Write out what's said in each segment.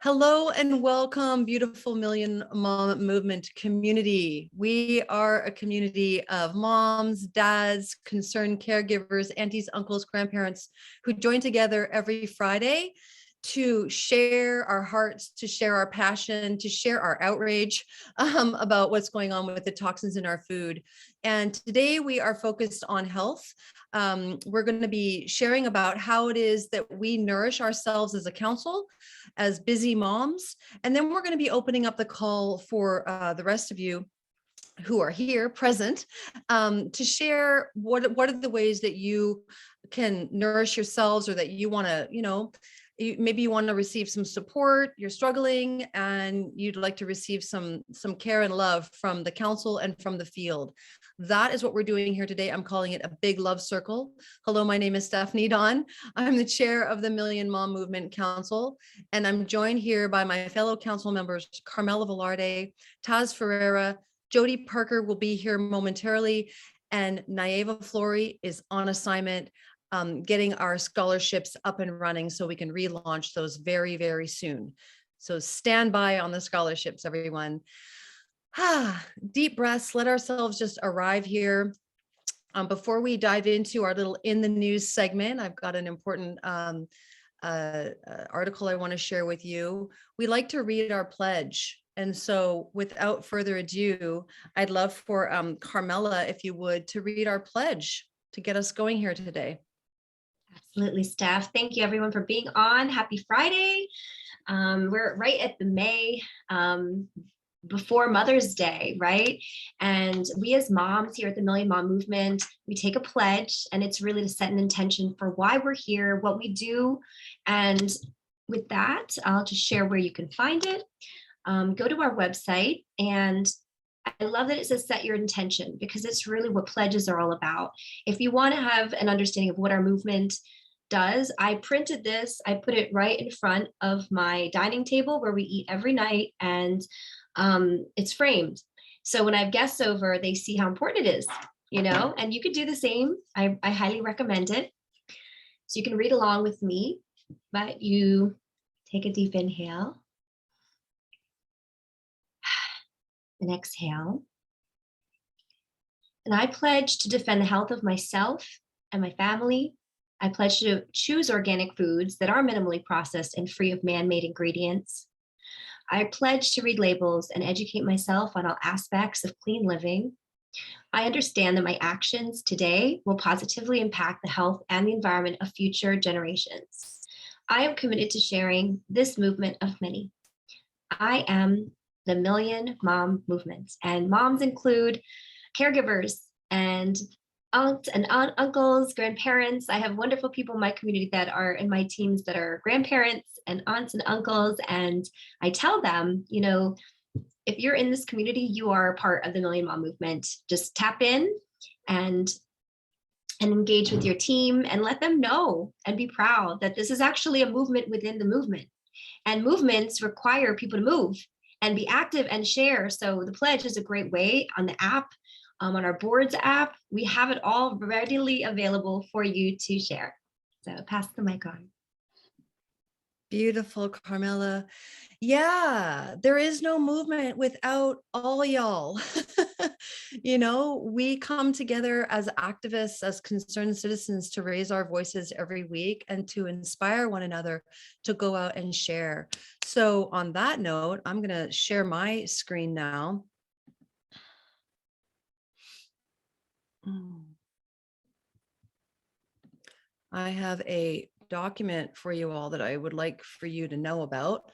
Hello and welcome, beautiful Million Mom Movement community. We are a community of moms, dads, concerned caregivers, aunties, uncles, grandparents who join together every Friday to share our hearts, to share our passion, to share our outrage about what's going on with the toxins in our food. And today we are focused on health. We're going to be sharing about how it is that we nourish ourselves as a council, as busy moms. And then we're going to be opening up the call for the rest of you who are here present to share what are the ways that you can nourish yourselves, or that you want to, maybe you want to receive some support, you're struggling and you'd like to receive some care and love from the council and from the field. That is what we're doing here today. I'm calling it a big love circle. Hello, my name is Stephanie Don. I'm the chair of the Million Mom Movement Council, and I'm joined here by my fellow council members, Carmela Velarde, Taz Ferreira, Jody Parker will be here momentarily, and Naeva Flory is on assignment getting our scholarships up and running so we can relaunch those very, very soon. So stand by on the scholarships, everyone. Deep breaths, let ourselves just arrive here. Before we dive into our little in the news segment, I've got an important article I want to share with you. We like to read our pledge. And so without further ado, I'd love for Carmela, if you would, to read our pledge to get us going here today. Absolutely, Steph. Thank you everyone for being on. Happy Friday. We're right at the May before Mother's Day, right? And we as moms here at the Million Mom Movement, we take a pledge, and it's really to set an intention for why we're here, what we do. And with that, I'll just share where you can find it. Go to our website, and I love that it says set your intention, because it's really what pledges are all about. If you want to have an understanding of what our movement does, I printed this, I put it right in front of my dining table where we eat every night, and it's framed. So when I have guests over, they see how important it is, and you could do the same. I highly recommend it. So you can read along with me, but you take a deep inhale. And exhale. And I pledge to defend the health of myself and my family. I pledge to choose organic foods that are minimally processed and free of man-made ingredients. I pledge to read labels and educate myself on all aspects of clean living. I understand that my actions today will positively impact the health and the environment of future generations. I am committed to sharing this movement of many. I am the Million Mom Movement, and moms include caregivers and aunts and uncles, grandparents. I have wonderful people in my community that are in my teams that are grandparents and aunts and uncles, and I tell them, if you're in this community, you are a part of the Million Mom Movement. Just tap in and engage with your team and let them know and be proud that this is actually a movement within the movement. And movements require people to move and be active and share. So the pledge is a great way on the app, on our boards app. We have it all readily available for you to share. So pass the mic on. Beautiful, Carmela. Yeah, there is no movement without all y'all. We come together as activists, as concerned citizens, to raise our voices every week and to inspire one another to go out and share. So on that note, I'm going to share my screen now. I have a document for you all that I would like for you to know about.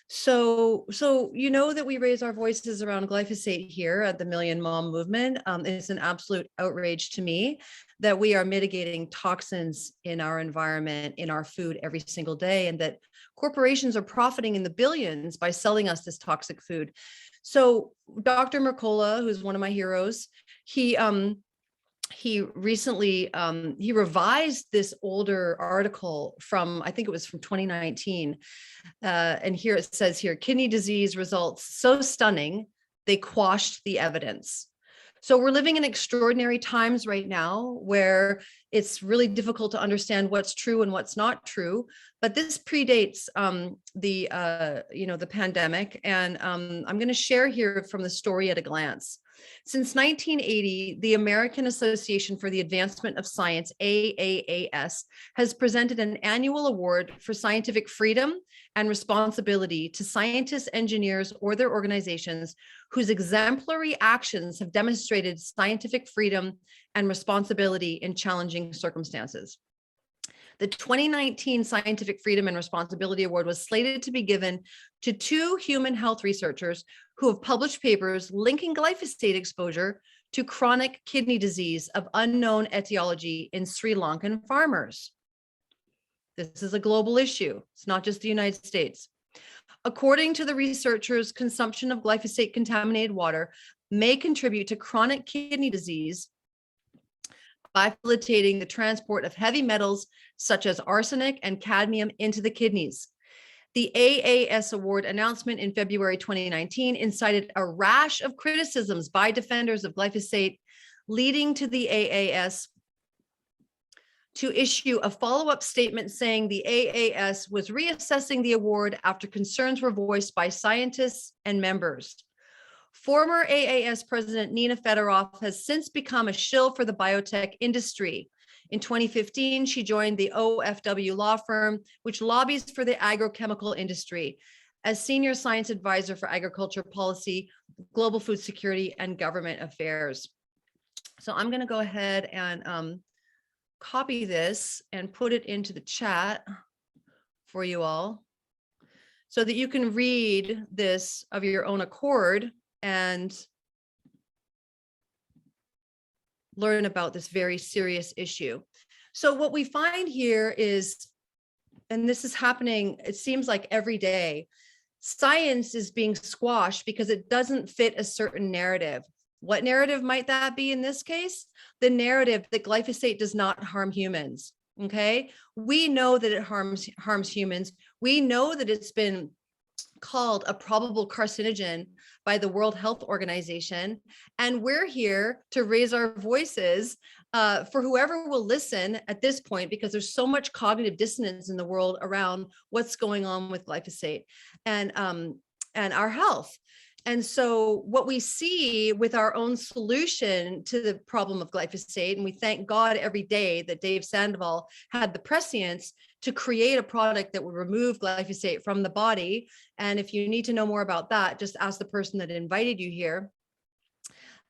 So you know that we raise our voices around glyphosate here at the Million Mom Movement. It's an absolute outrage to me that we are mitigating toxins in our environment, in our food every single day, and that corporations are profiting in the billions by selling us this toxic food. So Dr. Mercola, who's one of my heroes, he recently he revised this older article from, I think it was from 2019, and here it says here, kidney disease results so stunning they quashed the evidence. So we're living in extraordinary times right now where it's really difficult to understand what's true and what's not true. But this predates the pandemic, and I'm going to share here from the story at a glance. Since 1980, the American Association for the Advancement of Science, AAAS, has presented an annual award for scientific freedom and responsibility to scientists, engineers, or their organizations whose exemplary actions have demonstrated scientific freedom and responsibility in challenging circumstances. The 2019 Scientific Freedom and Responsibility Award was slated to be given to two human health researchers who have published papers linking glyphosate exposure to chronic kidney disease of unknown etiology in Sri Lankan farmers. This is a global issue. It's not just the United States. According to the researchers, consumption of glyphosate contaminated water may contribute to chronic kidney disease by facilitating the transport of heavy metals such as arsenic and cadmium into the kidneys. The AAS award announcement in February 2019 incited a rash of criticisms by defenders of glyphosate, leading to the AAS to issue a follow-up statement saying the AAS was reassessing the award after concerns were voiced by scientists and members. Former AAS President Nina Fedorov has since become a shill for the biotech industry. In 2015, she joined the OFW law firm, which lobbies for the agrochemical industry, as senior science advisor for agriculture policy, global food security, and government affairs. So I'm going to go ahead and copy this and put it into the chat for you all so that you can read this of your own accord and learn about this very serious issue. So what we find here is, and this is happening, it seems like every day, science is being squashed because it doesn't fit a certain narrative. What narrative might that be in this case? The narrative that glyphosate does not harm humans. Okay, we know that it harms humans. We know that it's been called a probable carcinogen by the World Health Organization. And we're here to raise our voices for whoever will listen at this point, because there's so much cognitive dissonance in the world around what's going on with glyphosate and our health. And so what we see with our own solution to the problem of glyphosate, and we thank God every day that Dave Sandoval had the prescience to create a product that would remove glyphosate from the body. And if you need to know more about that, just ask the person that invited you here.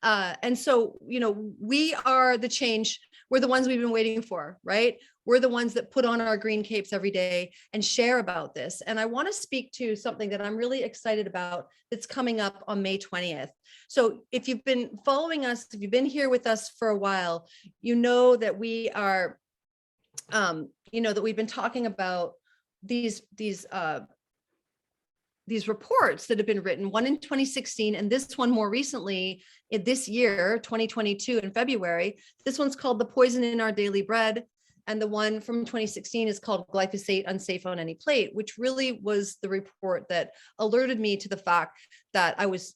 And so, you know, we are the change. We're the ones we've been waiting for, right? We're the ones that put on our green capes every day and share about this. And I want to speak to something that I'm really excited about that's coming up on May 20th. So if you've been following us, if you've been here with us for a while, you know that we are, that we've been talking about these reports that have been written, one in 2016 and this one more recently in this year, 2022 in February. This one's called The Poison in Our Daily Bread. And the one from 2016 is called Glyphosate Unsafe on Any Plate, which really was the report that alerted me to the fact that I was,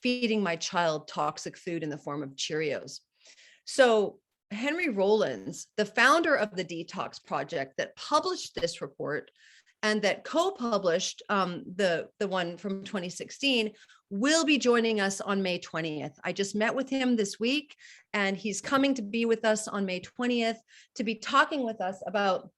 feeding my child toxic food in the form of Cheerios. So Henry Rollins, the founder of the Detox Project that published this report and that co-published the one from 2016, will be joining us on May 20th. I just met with him this week, and he's coming to be with us on May 20th to be talking with us about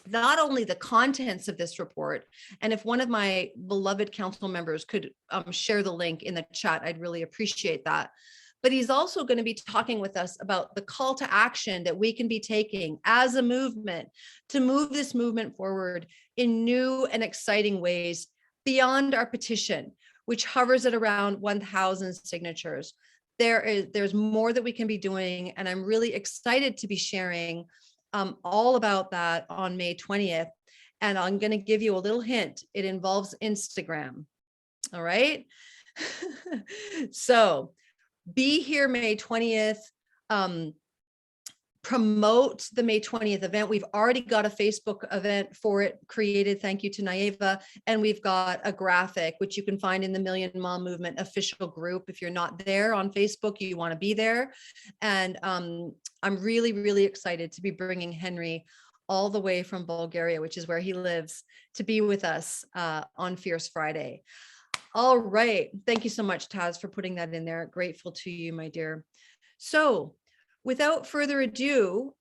not only the contents of this report, and if one of my beloved council members could share the link in the chat, I'd really appreciate that. But he's also going to be talking with us about the call to action that we can be taking as a movement to move this movement forward in new and exciting ways beyond our petition, which hovers at around 1,000 signatures. There's more that we can be doing, and I'm really excited to be sharing all about that on May 20th. And I'm going to give you a little hint. It involves Instagram. All right. So be here May 20th. promote the May 20th event. We've already got a Facebook event for it created. Thank you to Naeva. And we've got a graphic, which you can find in the Million Mom Movement official group. If you're not there on Facebook, you want to be there. And I'm really, really excited to be bringing Henry all the way from Bulgaria, which is where he lives, to be with us on Fierce Friday. All right. Thank you so much, Taz, for putting that in there. Grateful to you, my dear. So without further ado,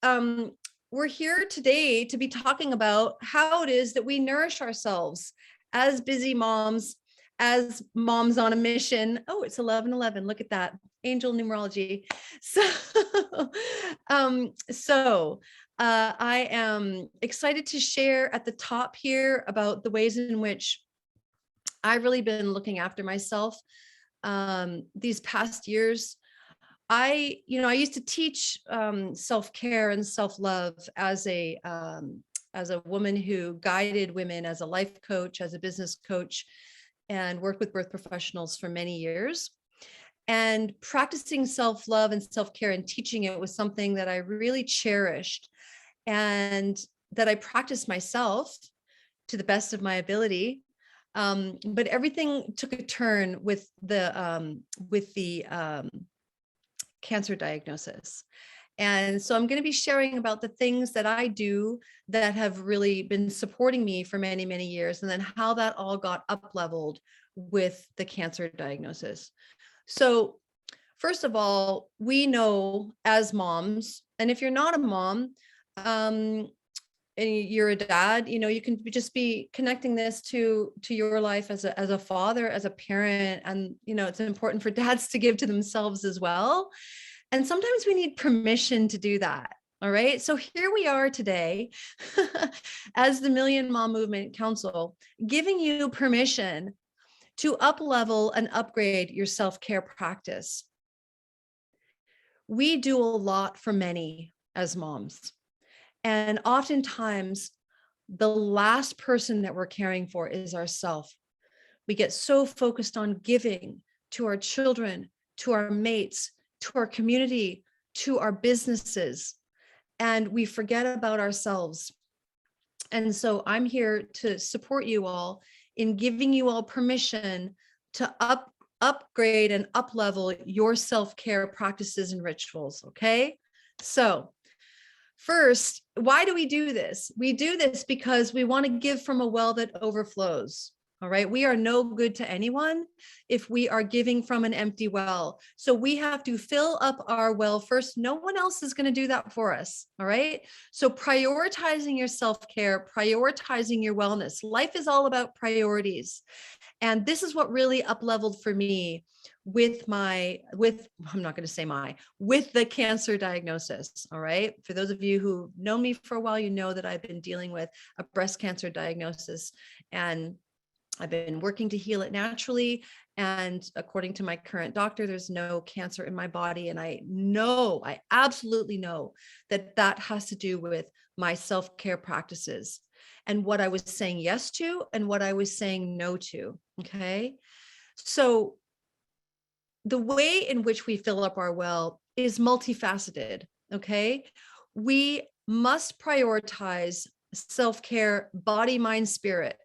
we're here today to be talking about how it is that we nourish ourselves as busy moms, as moms on a mission. Oh, it's 11:11. Look at that. Angel numerology. So, I am excited to share at the top here about the ways in which I've really been looking after myself these past years. I used to teach self-care and self-love as a woman who guided women as a life coach, as a business coach, and worked with birth professionals for many years. And practicing self-love and self-care and teaching it was something that I really cherished and that I practiced myself to the best of my ability. But everything took a turn with the cancer diagnosis. And so I'm going to be sharing about the things that I do that have really been supporting me for many, many years, and then how that all got up leveled with the cancer diagnosis. So first of all, we know as moms, and if you're not a mom, and you're a dad, you can just be connecting this to your life as a father, as a parent. And, it's important for dads to give to themselves as well. And sometimes we need permission to do that. All right. So here we are today as the Million Mom Movement Council, giving you permission to up level and upgrade your self-care practice. We do a lot for many as moms. And oftentimes, the last person that we're caring for is ourselves. We get so focused on giving to our children, to our mates, to our community, to our businesses, and we forget about ourselves. And so I'm here to support you all in giving you all permission to upgrade and up-level your self-care practices and rituals, okay? So first, why do we do this? We do this because we want to give from a well that overflows. All right. We are no good to anyone if we are giving from an empty well. So we have to fill up our well first. No one else is going to do that for us. All right. So prioritizing your self-care, prioritizing your wellness. Life is all about priorities. And this is what really up-leveled for me with the cancer diagnosis. All right. For those of you who know me for a while, you know that I've been dealing with a breast cancer diagnosis, and I've been working to heal it naturally. And according to my current doctor, there's no cancer in my body. And I absolutely know that that has to do with my self-care practices and what I was saying yes to and what I was saying no to. Okay. So the way in which we fill up our well is multifaceted. Okay. We must prioritize self-care, body, mind, spirit.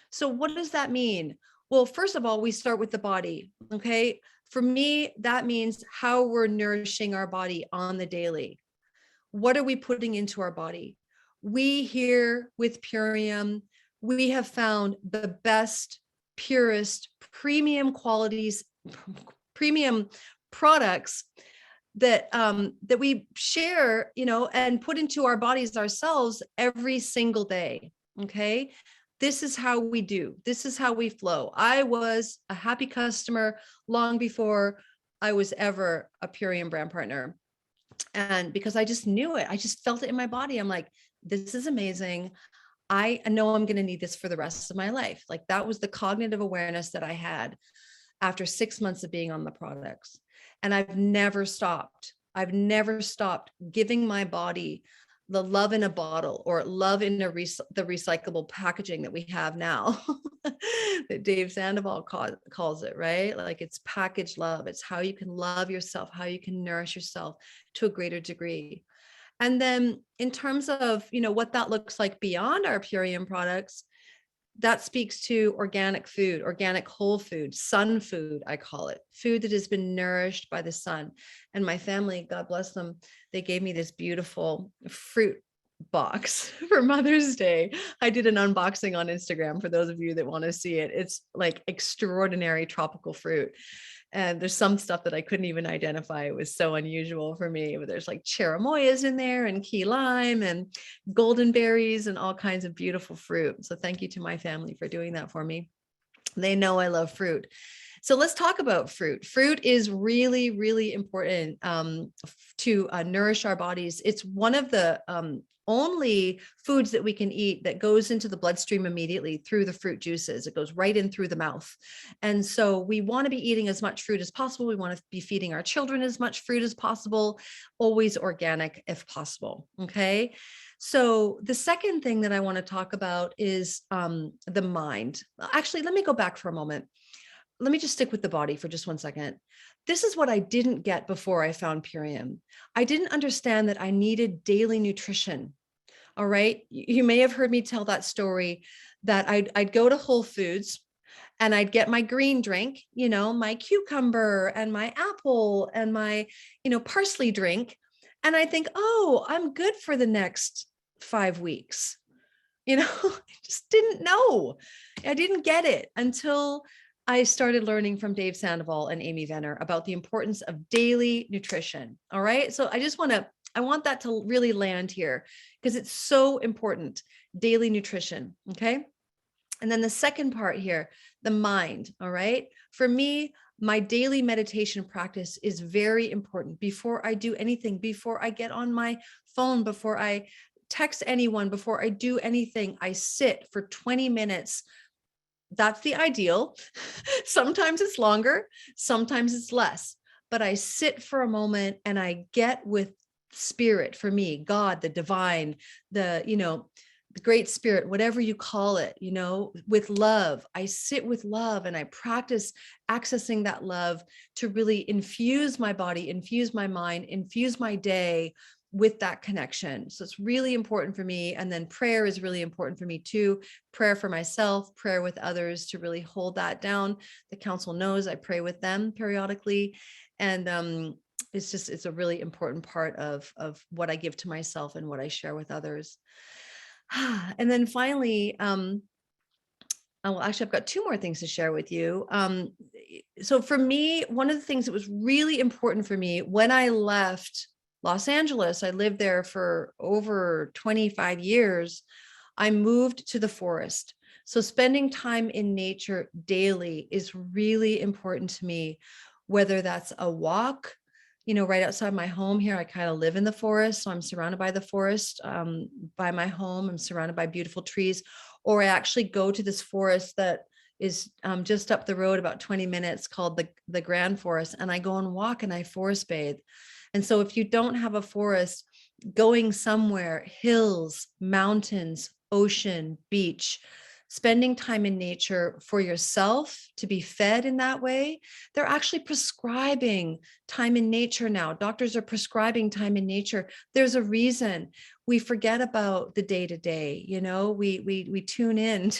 So what does that mean? Well, first of all, we start with the body. Okay. For me, that means how we're nourishing our body on the daily. What are we putting into our body? We here with Purium, we have found the best, purest, premium qualities, premium products that we share, and put into our bodies ourselves every single day. Okay. This is how we do. This is how we flow. I was a happy customer long before I was ever a Purium brand partner. And because I just knew it, I just felt it in my body. I'm like, this is amazing. I know I'm going to need this for the rest of my life. Like that was the cognitive awareness that I had after 6 months of being on the products. And I've never stopped. I've never stopped giving my body the love in a bottle, or love in the recyclable packaging that we have now that Dave Sandoval calls it, right? Like it's packaged love. It's how you can love yourself, how you can nourish yourself to a greater degree. And then in terms of, what that looks like beyond our Purium products, that speaks to organic food, organic whole food, sun food, I call it, food that has been nourished by the sun. And my family, God bless them, they gave me this beautiful fruit box for Mother's Day. I did an unboxing on Instagram for those of you that want to see it. It's like extraordinary tropical fruit. And there's some stuff that I couldn't even identify. It was so unusual for me. But there's like cherimoyas in there and key lime and golden berries and all kinds of beautiful fruit. So thank you to my family for doing that for me. They know I love fruit. So let's talk about fruit. Fruit is really, really important to nourish our bodies. It's one of the only foods that we can eat that goes into the bloodstream immediately through the fruit juices. It goes right in through the mouth. And so we want to be eating as much fruit as possible. We want to be feeding our children as much fruit as possible, always organic if possible. Okay. So the second thing that I want to talk about is the mind. Actually, let me go back for a moment. Let me just stick with the body for just 1 second. This is what I didn't get before I found Purium. I didn't understand that I needed daily nutrition. All right. You may have heard me tell that story that I'd go to Whole Foods and I'd get my green drink, my cucumber and my apple and my, parsley drink. And I think, oh, I'm good for the next 5 weeks. I just didn't know. I didn't get it until I started learning from Dave Sandoval and Amy Venner about the importance of daily nutrition. All right. So I want that to really land here because it's so important. Daily nutrition. Okay. And then the second part here, the mind. All right. For me, my daily meditation practice is very important. Before I do anything, before I get on my phone, before I text anyone, before I do anything, I sit for 20 minutes. That's the ideal. Sometimes it's longer, sometimes it's less, but I sit for a moment and I get with spirit, for me, God, the divine, the great spirit, whatever you call it, with love. I sit with love and I practice accessing that love to really infuse my body, infuse my mind, infuse my day with that connection. So it's really important for me. And then prayer is really important for me too. Prayer for myself, prayer with others to really hold that down. The council knows I pray with them periodically. And it's a really important part of what I give to myself and what I share with others. And then finally, well, actually, I've got 2 more things to share with you. So for me, one of the things that was really important for me when I left Los Angeles, I lived there for over 25 years. I moved to the forest. So spending time in nature daily is really important to me, whether that's a walk, right outside my home here. I kind of live in the forest. So I'm surrounded by the forest by my home. I'm surrounded by beautiful trees, or I actually go to this forest that is just up the road about 20 minutes called the Grand Forest. And I go and walk and I forest bathe. And so if you don't have a forest, going somewhere, hills, mountains, ocean, beach, spending time in nature for yourself to be fed in that way, they're actually prescribing time in nature now. Doctors are prescribing time in nature. There's a reason. We forget about the day-to-day, we tune in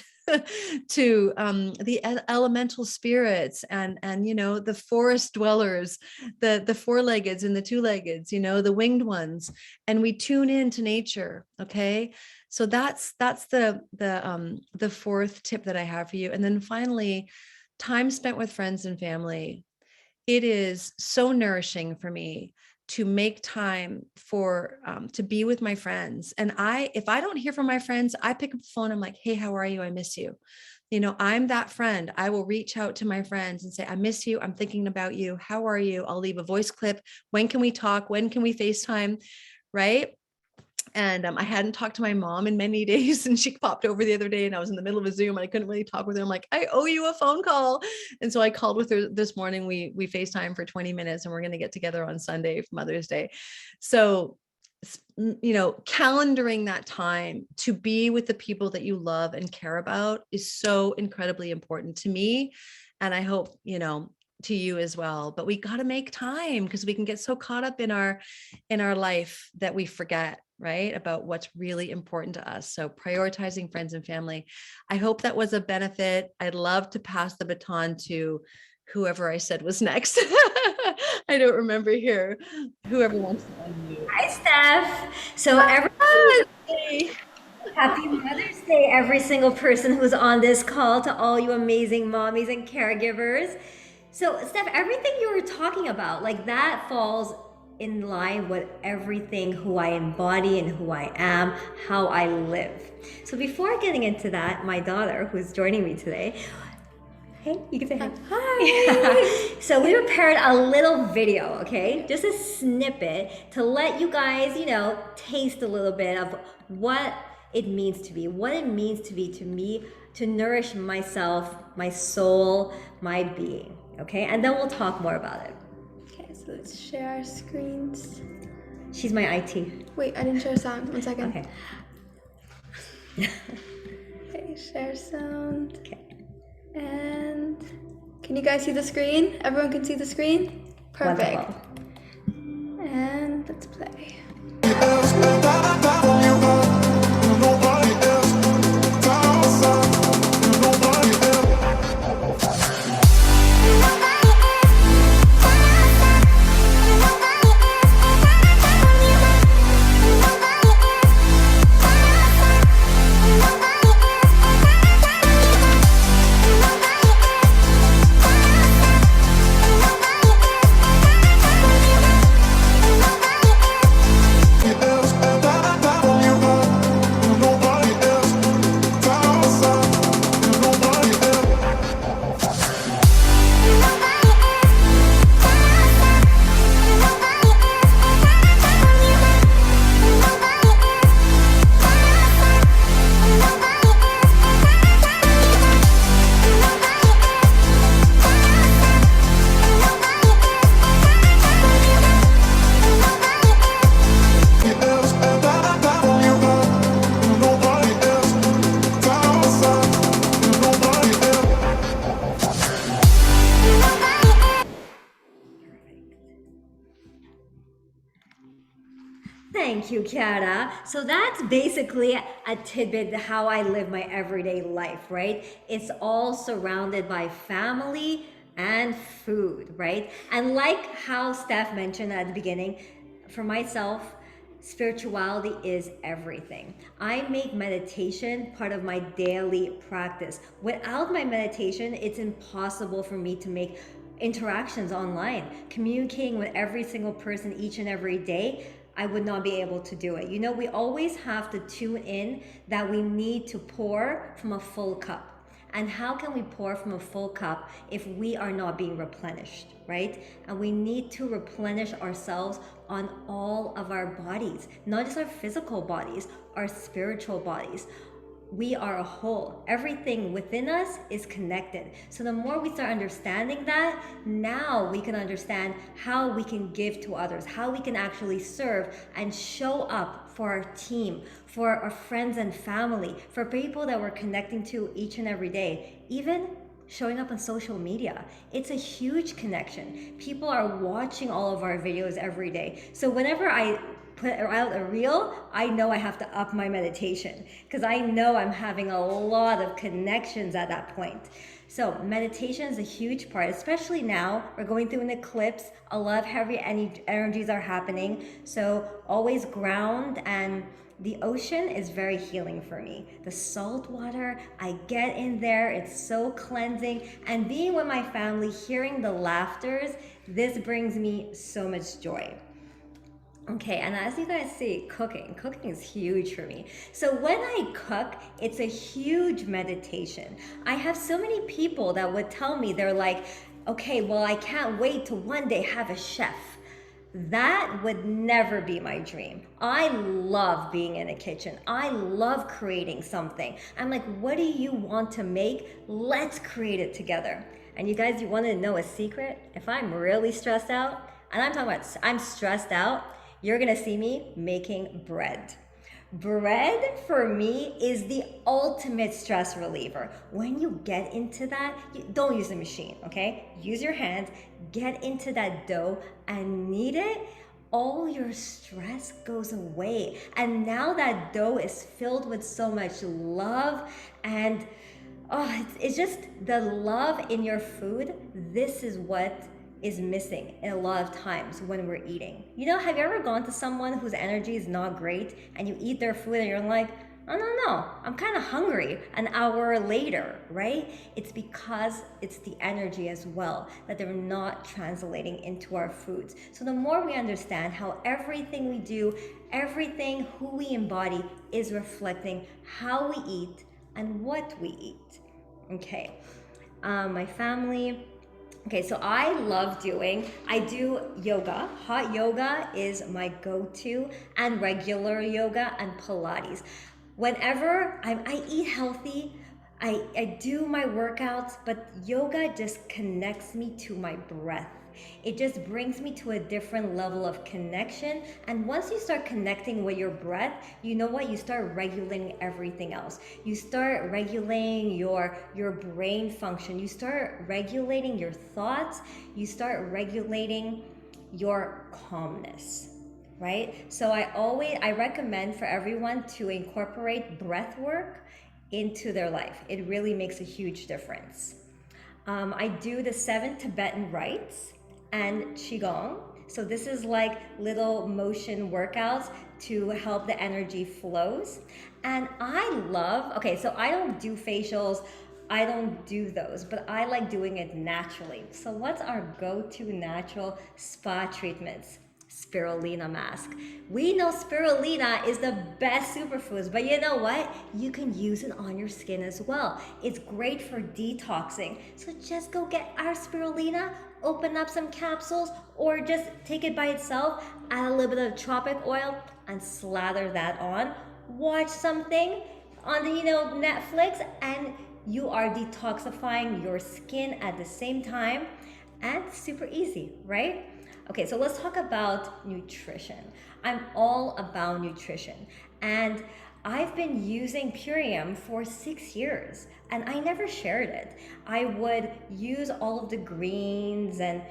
to the elemental spirits and the forest dwellers, the four-leggeds and the two-leggeds, the winged ones, and we tune into nature. Okay. So that's the fourth tip that I have for you. And then finally, time spent with friends and family. It is so nourishing for me to make time for to be with my friends. And if I don't hear from my friends, I pick up the phone. I'm like, hey, how are you? I miss you. I'm that friend. I will reach out to my friends and say, I miss you. I'm thinking about you. How are you? I'll leave a voice clip. When can we talk? When can we FaceTime? Right. And I hadn't talked to my mom in many days, and she popped over the other day and I was in the middle of a Zoom and I couldn't really talk with her. I'm like, I owe you a phone call. And so I called with her this morning. We FaceTime for 20 minutes and we're going to get together on Sunday for Mother's Day. So, calendaring that time to be with the people that you love and care about is so incredibly important to me. And I hope, to you as well. But we got to make time, because we can get so caught up in our life that we forget, right, about what's really important to us. So prioritizing friends and family. I hope that was a benefit. I'd love to pass the baton to whoever I said was next. I don't remember here. Whoever wants to unmute. Hi, Steph. So every Hey. happy Mother's Day, every single person who's on this call, to all you amazing mommies and caregivers. So, Steph, everything you were talking about, like that falls in line with everything who I embody and who I am, how I live. So before getting into that, my daughter, who's joining me today, hey, you can say hi. Hi. So we prepared a little video, okay? Just a snippet to let you guys, taste a little bit of what it means to be, to me, to nourish myself, my soul, my being, okay? And then we'll talk more about it. Okay, so let's share our screens. She's my IT. Wait, I didn't share sound. 1 second. Okay. Okay, share sound. Okay. And can you guys see the screen? Everyone can see the screen? Perfect. Wonderful. And let's play. Thank you, Kiara. So that's basically a tidbit of how I live my everyday life, right? It's all surrounded by family and food, right? And like how Steph mentioned at the beginning, for myself, spirituality is everything. I make meditation part of my daily practice. Without my meditation, it's impossible for me to make interactions online, communicating with every single person each and every day. I would not be able to do it. We always have to tune in that we need to pour from a full cup. And how can we pour from a full cup if we are not being replenished, right? And we need to replenish ourselves on all of our bodies, not just our physical bodies, our spiritual bodies. We are a whole. Everything within us is connected. So the more we start understanding that, now we can understand how we can give to others, how we can actually serve and show up for our team, for our friends and family, for people that we're connecting to each and every day, even showing up on social media. It's a huge connection. People are watching all of our videos every day. So whenever I put out a reel, I know I have to up my meditation, because I know I'm having a lot of connections at that point. So meditation is a huge part, especially now. We're going through an eclipse. A lot of heavy energies are happening. So always ground, and the ocean is very healing for me. The salt water, I get in there, it's so cleansing. And being with my family, hearing the laughters, this brings me so much joy. Okay, and as you guys see, cooking is huge for me. So when I cook, it's a huge meditation. I have so many people that would tell me, they're like, okay, well, I can't wait to one day have a chef. That would never be my dream. I love being in a kitchen. I love creating something. I'm like, what do you want to make? Let's create it together. And you guys, you want to know a secret? If I'm really stressed out, and I'm talking about I'm stressed out, you're gonna see me making bread. Bread for me is the ultimate stress reliever. When you get into that, don't use the machine, okay? Use your hands, get into that dough and knead it. All your stress goes away. And now that dough is filled with so much love and it's just the love in your food. This is what is missing a lot of times when we're eating. Have you ever gone to someone whose energy is not great and you eat their food and you're like, I don't know, I'm kind of hungry an hour later, right? It's because it's the energy as well that they're not translating into our foods. So the more we understand how everything we do, everything who we embody is reflecting how we eat and what we eat. Okay, my family. Okay, so I do yoga. Hot yoga is my go-to, and regular yoga and Pilates. Whenever I eat healthy, I do my workouts, but yoga just connects me to my breath. It just brings me to a different level of connection. And once you start connecting with your breath, you know what? You start regulating everything else. You start regulating your brain function. You start regulating your thoughts. You start regulating your calmness, right? So I recommend for everyone to incorporate breath work into their life. It really makes a huge difference. I do the 7 Tibetan rites and Qigong. So this is like little motion workouts to help the energy flows. And so I don't do facials, I don't do those, but I like doing it naturally. So what's our go-to natural spa treatments? Spirulina mask. We know spirulina is the best superfoods, but you know what? You can use it on your skin as well. It's great for detoxing. So just go get our spirulina, open up some capsules, or just take it by itself, add a little bit of tropic oil and slather that on. Watch something on the Netflix and you are detoxifying your skin at the same time, and super easy, right? Okay, so let's talk about nutrition. I'm all about nutrition, and I've been using Purium for 6 years, and I never shared it. I would use all of the greens and,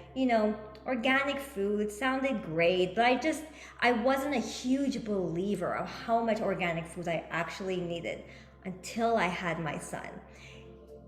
organic food sounded great, but I wasn't a huge believer of how much organic food I actually needed until I had my son.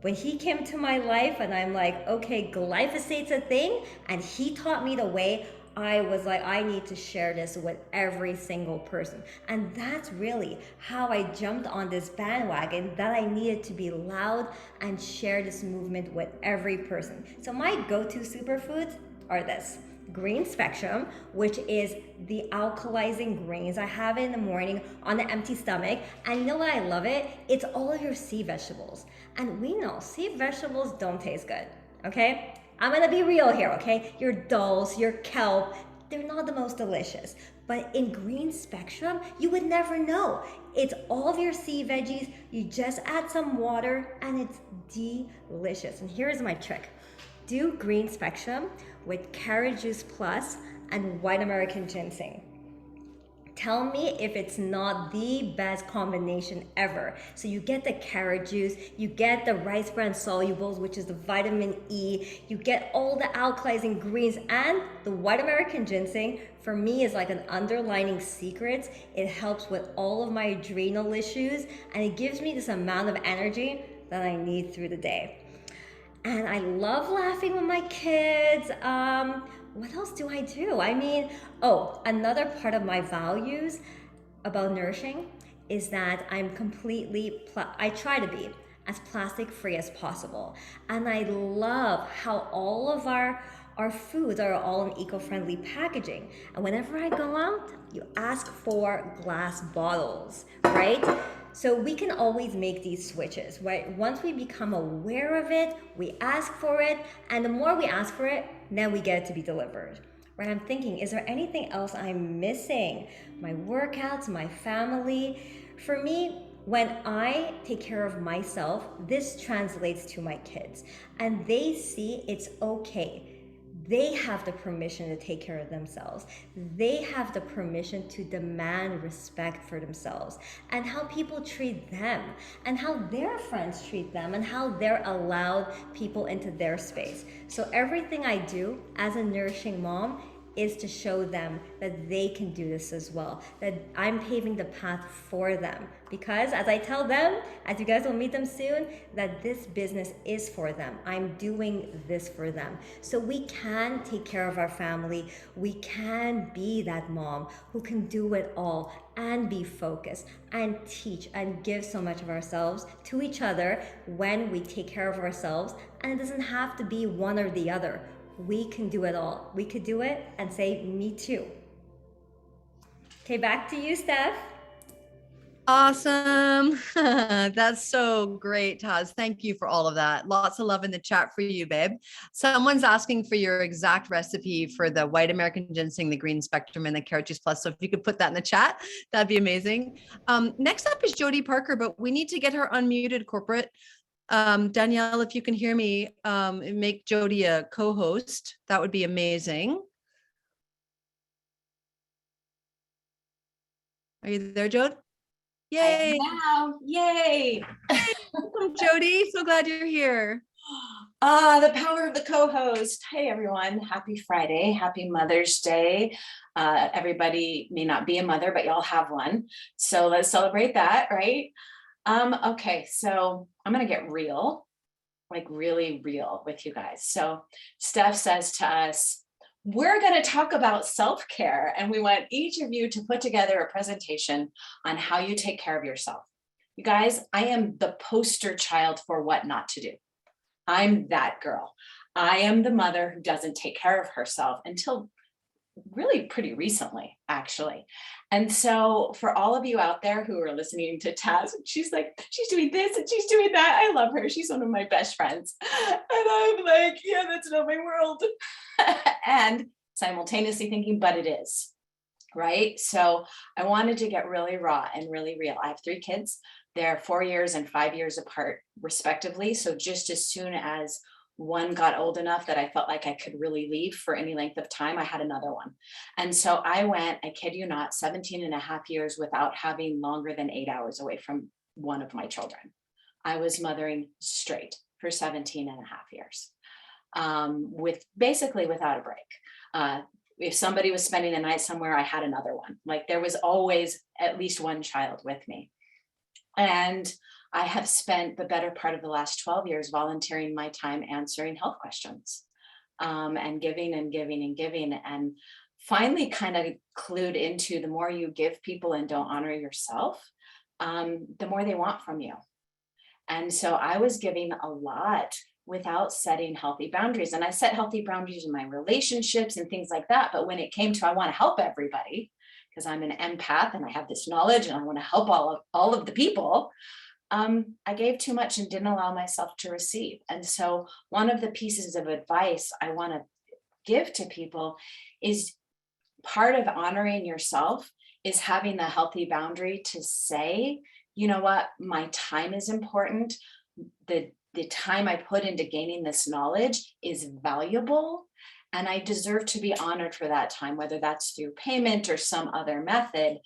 When he came to my life and I'm like, okay, glyphosate's a thing, and he taught me the way, I was like, I need to share this with every single person. And that's really how I jumped on this bandwagon, that I needed to be loud and share this movement with every person. So my go-to superfoods are this. Green Spectrum, which is the alkalizing greens. I have it in the morning on an empty stomach. And you know what I love it? It's all of your sea vegetables. And we know sea vegetables don't taste good, okay? I'm gonna be real here, okay? Your dulse, your kelp, they're not the most delicious. But in Green Spectrum, you would never know. It's all of your sea veggies. You just add some water and it's delicious. And here's my trick. Do Green Spectrum with carrot juice plus and white American ginseng. Tell me if it's not the best combination ever. So you get the carrot juice, you get the rice bran solubles, which is the vitamin E, you get all the alkalizing greens, and the white American ginseng, for me, is like an underlining secret. It helps with all of my adrenal issues, and it gives me this amount of energy that I need through the day. And I love laughing with my kids. What else do I do? Another part of my values about nourishing is that I try to be as plastic free as possible. And I love how all of our foods are all in eco-friendly packaging. And whenever I go out, you ask for glass bottles, right? So we can always make these switches, right? Once we become aware of it, we ask for it, and the more we ask for it, then we get it to be delivered, right? I'm thinking, is there anything else I'm missing? My workouts, my family. For me, when I take care of myself, this translates to my kids, and they see it's okay. they have the permission to take care of themselves. They have the permission to demand respect for themselves and how people treat them and how their friends treat them and how they're allowed people into their space. So everything I do as a nourishing mom is to show them that they can do this as well, that I'm paving the path for them. Because as I tell them, as you guys will meet them soon, that this business is for them. I'm doing this for them. So we can take care of our family. We can be that mom who can do it all and be focused and teach and give so much of ourselves to each other when we take care of ourselves. And it doesn't have to be one or the other. We can do it all. We could do it and say, me too. Okay, back to you, Steph. Awesome. That's so great, Taz. Thank you for all of that. Lots of love in the chat for you, babe. Someone's asking for your exact recipe for the white American ginseng, the green spectrum, and the carrot juice plus. So if you could put that in the chat, that'd be amazing. Next up is Jody Parker, but we need to get her unmuted, corporate. Danielle, if you can hear me, make Jody a co-host. That would be amazing. Are you there, Jode? Yay! Now, yay! Welcome, Jody. So glad you're here. The power of the co-host. Hey, everyone. Happy Friday. Happy Mother's Day. Everybody may not be a mother, but y'all have one. So let's celebrate that, right? Okay, so I'm going to get real, like really real with you guys. So Steph says to us, we're going to talk about self-care, and we want each of you to put together a presentation on how you take care of yourself. You guys, I am the poster child for what not to do. I'm that girl. I am the mother who doesn't take care of herself until really pretty recently, actually. And so for all of you out there who are listening to Taz, she's like, she's doing this and she's doing that. I love her. She's one of my best friends. And I'm like, yeah, that's not my world. And simultaneously thinking, but it is, right? So I wanted to get really raw and really real. I have 3 kids. They're 4 years and 5 years apart, respectively. So just as soon as one got old enough that I felt like I could really leave for any length of time, I had another one. And so I went, I kid you not, 17 and a half years without having longer than 8 hours away from one of my children. I was mothering straight for 17 and a half years, with basically without a break. If somebody was spending the night somewhere, I had another one. Like there was always at least one child with me. And I have spent the better part of the last 12 years volunteering my time answering health questions, and giving and giving and giving, and finally kind of clued into the more you give people and don't honor yourself, the more they want from you. And so I was giving a lot without setting healthy boundaries. And I set healthy boundaries in my relationships and things like that. But when it came to, I want to help everybody because I'm an empath and I have this knowledge and I want to help all of the people. I gave too much and didn't allow myself to receive. And so one of the pieces of advice I want to give to people is part of honoring yourself is having the healthy boundary to say, you know what, my time is important. The time I put into gaining this knowledge is valuable. And I deserve to be honored for that time, whether that's through payment or some other method.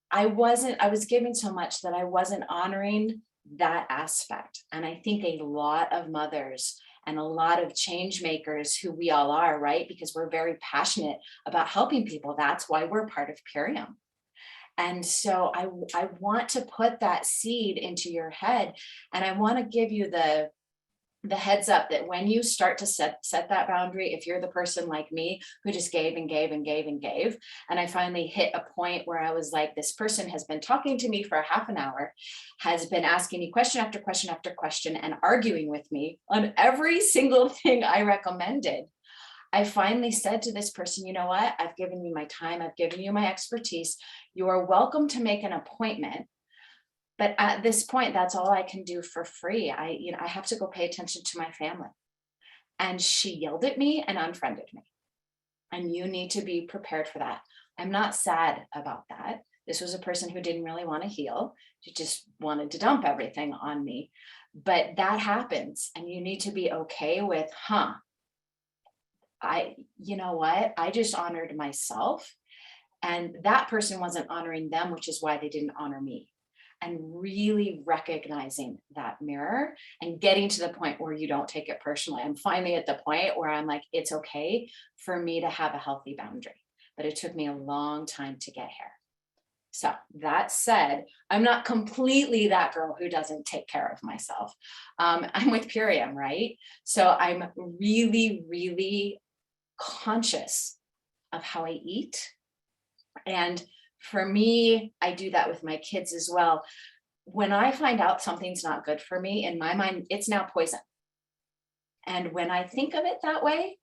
I was giving so much that I wasn't honoring that aspect. And I think a lot of mothers and a lot of change makers who we all are, right? Because we're very passionate about helping people. That's why we're part of Purium. And so I want to put that seed into your head. And I want to give you the heads up that when you start to set that boundary, if you're the person like me who just gave and gave and gave and gave, and I finally hit a point where I was like, this person has been talking to me for a half an hour, has been asking me question after question after question and arguing with me on every single thing I recommended. I finally said to this person, you know what? I've given you my time. I've given you my expertise. You are welcome to make an appointment. But at this point, that's all I can do for free. I have to go pay attention to my family. And she yelled at me and unfriended me. And you need to be prepared for that. I'm not sad about that. This was a person who didn't really want to heal. She just wanted to dump everything on me. But that happens. And you need to be okay with, you know what? I just honored myself, and that person wasn't honoring them, which is why they didn't honor me. And really recognizing that mirror and getting to the point where you don't take it personally. I'm finally at the point where I'm like, it's okay for me to have a healthy boundary, but it took me a long time to get here. So that said, I'm not completely that girl who doesn't take care of myself. I'm with Purium, right? So I'm really, really conscious of how I eat. And for me, I do that with my kids as well. When I find out something's not good for me, in my mind, it's now poison. And when I think of it that way,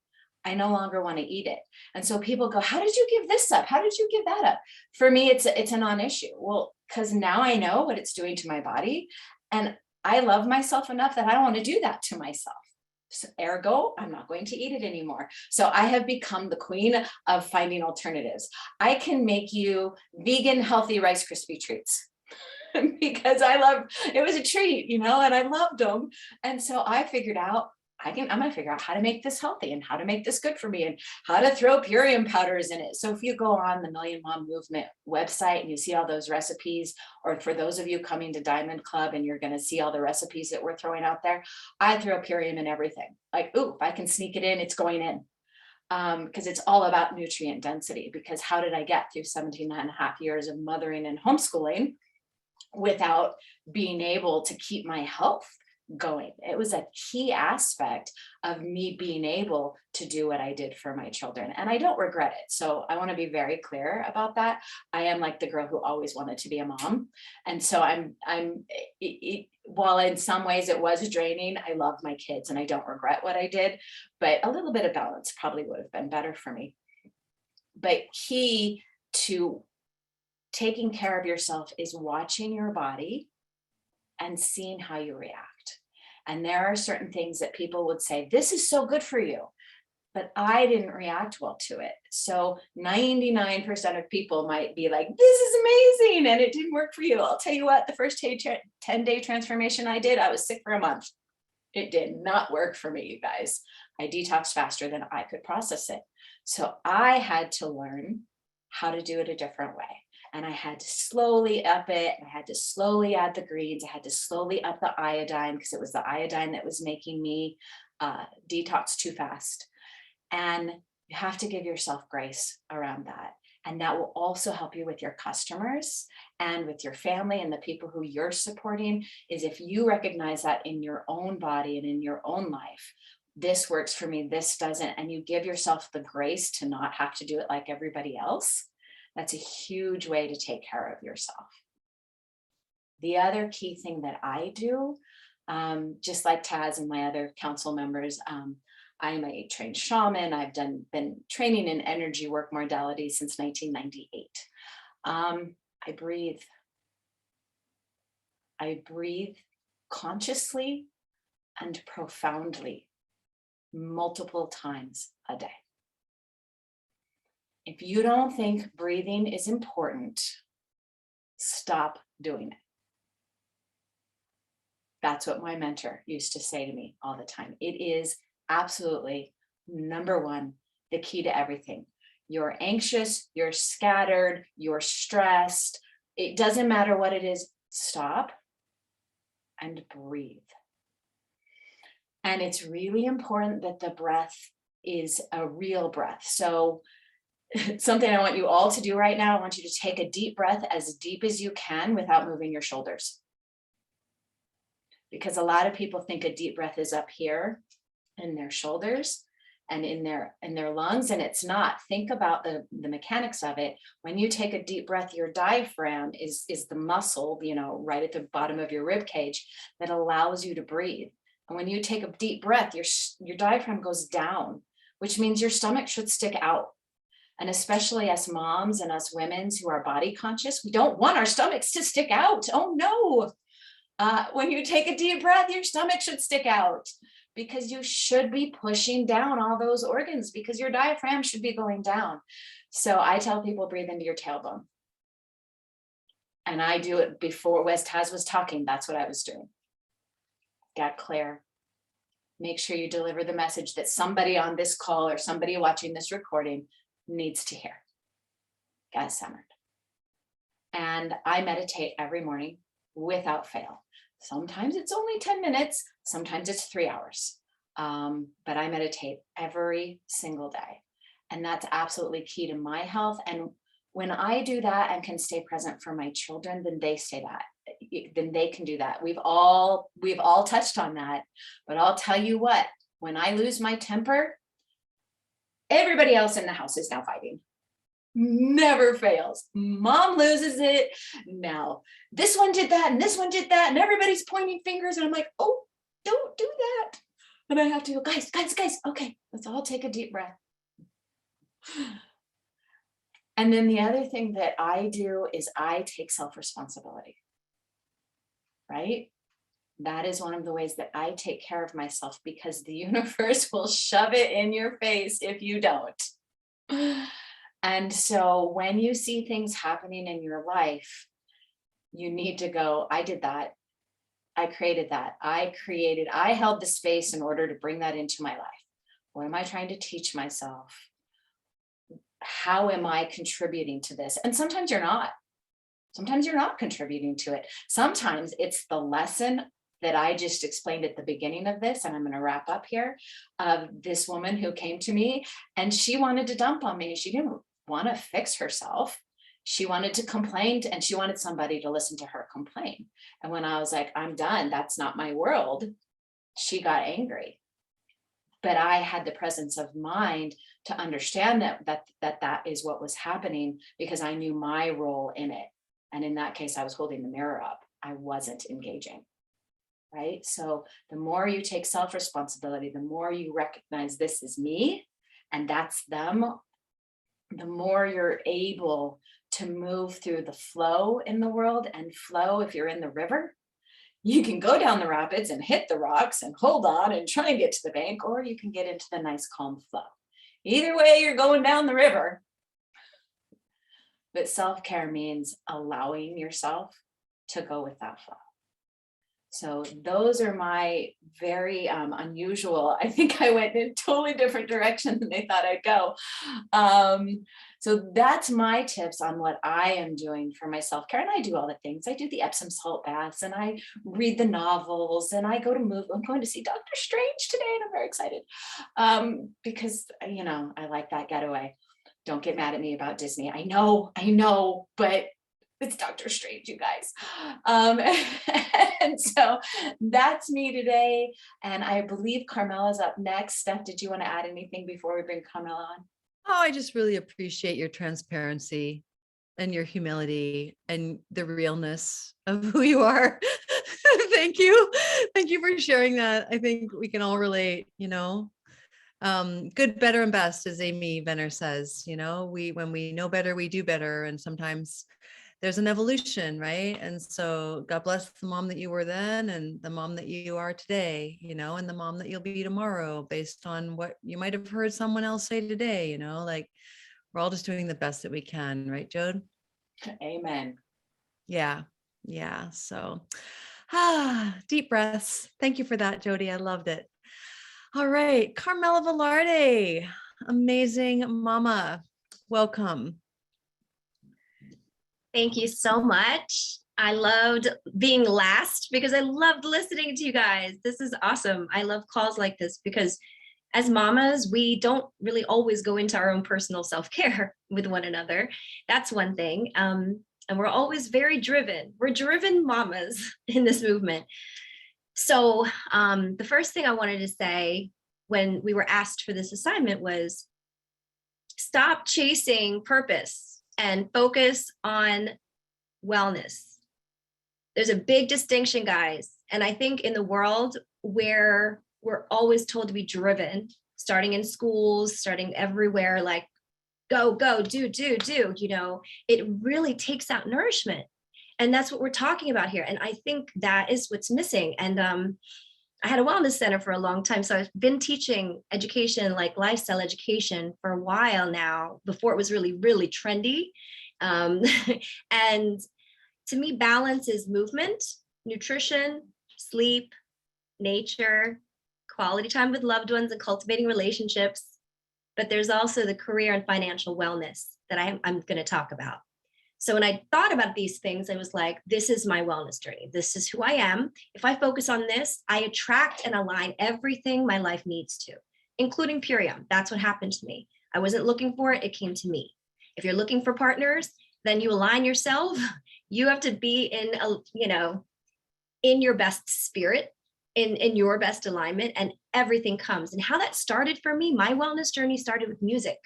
I no longer want to eat it. And so people go, how did you give this up? How did you give that up? For me, it's a non-issue. Well, because now I know what it's doing to my body. And I love myself enough that I don't want to do that to myself. So ergo, I'm not going to eat it anymore. So I have become the queen of finding alternatives. I can make you vegan, healthy Rice Krispie treats because it was a treat, and I loved them. And so I figured out, I'm going to figure out how to make this healthy and how to make this good for me and how to throw Purium powders in it. So if you go on the Million Mom Movement website and you see all those recipes, or for those of you coming to Diamond Club and you're going to see all the recipes that we're throwing out there, I throw Purium in everything. Like, ooh, if I can sneak it in, it's going in. Because it's all about nutrient density. Because how did I get through 17 and a half years of mothering and homeschooling without being able to keep my health going? It was a key aspect of me being able to do what I did for my children, and I don't regret it. So I want to be very clear about that. I am like the girl who always wanted to be a mom, and so while in some ways it was draining, I love my kids and I don't regret what I did, but a little bit of balance probably would have been better for me. But key to taking care of yourself is watching your body and seeing how you react. And there are certain things that people would say, this is so good for you, but I didn't react well to it. So 99% of people might be like, this is amazing, and it didn't work for you. I'll tell you what, the first 10-day transformation I did, I was sick for a month. It did not work for me, you guys. I detoxed faster than I could process it. So I had to learn how to do it a different way. And I had to slowly up it. I had to slowly add the greens. I had to slowly up the iodine, because it was the iodine that was making me detox too fast. And you have to give yourself grace around that. And that will also help you with your customers and with your family and the people who you're supporting, is if you recognize that in your own body and in your own life, this works for me, this doesn't, and you give yourself the grace to not have to do it like everybody else. That's a huge way to take care of yourself. The other key thing that I do, just like Taz and my other council members, I'm a trained shaman. I've been training in energy work modalities since 1998. I breathe. I breathe consciously and profoundly multiple times a day. If you don't think breathing is important, stop doing it. That's what my mentor used to say to me all the time. It is absolutely number one, the key to everything. You're anxious, you're scattered, you're stressed. It doesn't matter what it is, stop and breathe. And it's really important that the breath is a real breath. So something I want you all to do right now, I want you to take a deep breath as deep as you can without moving your shoulders. Because a lot of people think a deep breath is up here in their shoulders and in their lungs, and it's not. Think about the mechanics of it. When you take a deep breath, your diaphragm is the muscle, right at the bottom of your rib cage that allows you to breathe. And when you take a deep breath, your diaphragm goes down, which means your stomach should stick out. And especially us moms and us women who are body conscious, we don't want our stomachs to stick out. Oh no. When you take a deep breath, your stomach should stick out, because you should be pushing down all those organs, because your diaphragm should be going down. So I tell people, breathe into your tailbone. And I do it before Taz was talking. That's what I was doing. Got clear. make sure you deliver the message that somebody on this call or somebody watching this recording needs to hear. Get centered. And I meditate every morning without fail. Sometimes it's only 10 minutes, sometimes it's 3 hours. But I meditate every single day. And that's absolutely key to my health. And when I do that and can stay present for my children, then they then they can do that. We've all touched on that, but I'll tell you what, when I lose my temper, everybody else in the house is now fighting. Never fails. Mom loses it. Now, this one did that and this one did that, and everybody's pointing fingers. And I'm like, oh, don't do that. And I have to go, guys, okay, let's all take a deep breath. And then the other thing that I do is I take self-responsibility, right? That is one of the ways that I take care of myself, because the universe will shove it in your face if you don't. And so when you see things happening in your life, you need to go, I did that. I created that. I held the space in order to bring that into my life. What am I trying to teach myself? How am I contributing to this? And sometimes you're not. Sometimes you're not contributing to it. Sometimes it's the lesson that I just explained at the beginning of this, and I'm going to wrap up here, of this woman who came to me and she wanted to dump on me. She didn't want to fix herself. She wanted to complain, and she wanted somebody to listen to her complain. And when I was like, I'm done, that's not my world, she got angry. But I had the presence of mind to understand that is what was happening, because I knew my role in it. And in that case, I was holding the mirror up. I wasn't engaging. Right? So the more you take self-responsibility, the more you recognize this is me and that's them, the more you're able to move through the flow in the world. And flow, if you're in the river, you can go down the rapids and hit the rocks and hold on and try and get to the bank, or you can get into the nice calm flow. Either way, you're going down the river. But self-care means allowing yourself to go with that flow. So those are my very unusual, I think I went in a totally different direction than they thought I'd go. So that's my tips on what I am doing for my self-care. And I do all the things. I do the Epsom salt baths, and I read the novels, and I go to I'm going to see Dr. Strange today, and I'm very excited because, I like that getaway. Don't get mad at me about Disney. I know, but it's Dr. Strange, you guys. And so that's me today. And I believe Carmela's up next. Steph, did you want to add anything before we bring Carmela on? Oh, I just really appreciate your transparency and your humility and the realness of who you are. Thank you. Thank you for sharing that. I think we can all relate, good, better, and best, as Amy Venner says, when we know better, we do better. And sometimes there's an evolution, right? And so God bless the mom that you were then and the mom that you are today, and the mom that you'll be tomorrow, based on what you might have heard someone else say today, like we're all just doing the best that we can, right, Jode? Amen. Yeah. So, deep breaths. Thank you for that, Jody. I loved it. All right, Carmela Velarde, amazing mama. Welcome. Thank you so much. I loved being last because I loved listening to you guys. This is awesome. I love calls like this because as mamas, we don't really always go into our own personal self-care with one another. That's one thing. And we're always very driven. We're driven mamas in this movement. So the first thing I wanted to say when we were asked for this assignment was stop chasing purpose and focus on wellness. There's a big distinction, guys. And I think in the world where we're always told to be driven, starting in schools, starting everywhere, like go, do, it really takes out nourishment. And that's what we're talking about here. And I think that is what's missing. And I had a wellness center for a long time. So I've been teaching education, like lifestyle education, for a while now, before it was really, really trendy. And to me, balance is movement, nutrition, sleep, nature, quality time with loved ones and cultivating relationships. But there's also the career and financial wellness that I'm going to talk about. So when I thought about these things, I was like, this is my wellness journey. This is who I am. If I focus on this, I attract and align everything my life needs to, including Purium. That's what happened to me. I wasn't looking for it. It came to me. If you're looking for partners, then you align yourself. You have to be in your best spirit, in your best alignment, and everything comes. And how that started for me, my wellness journey started with music.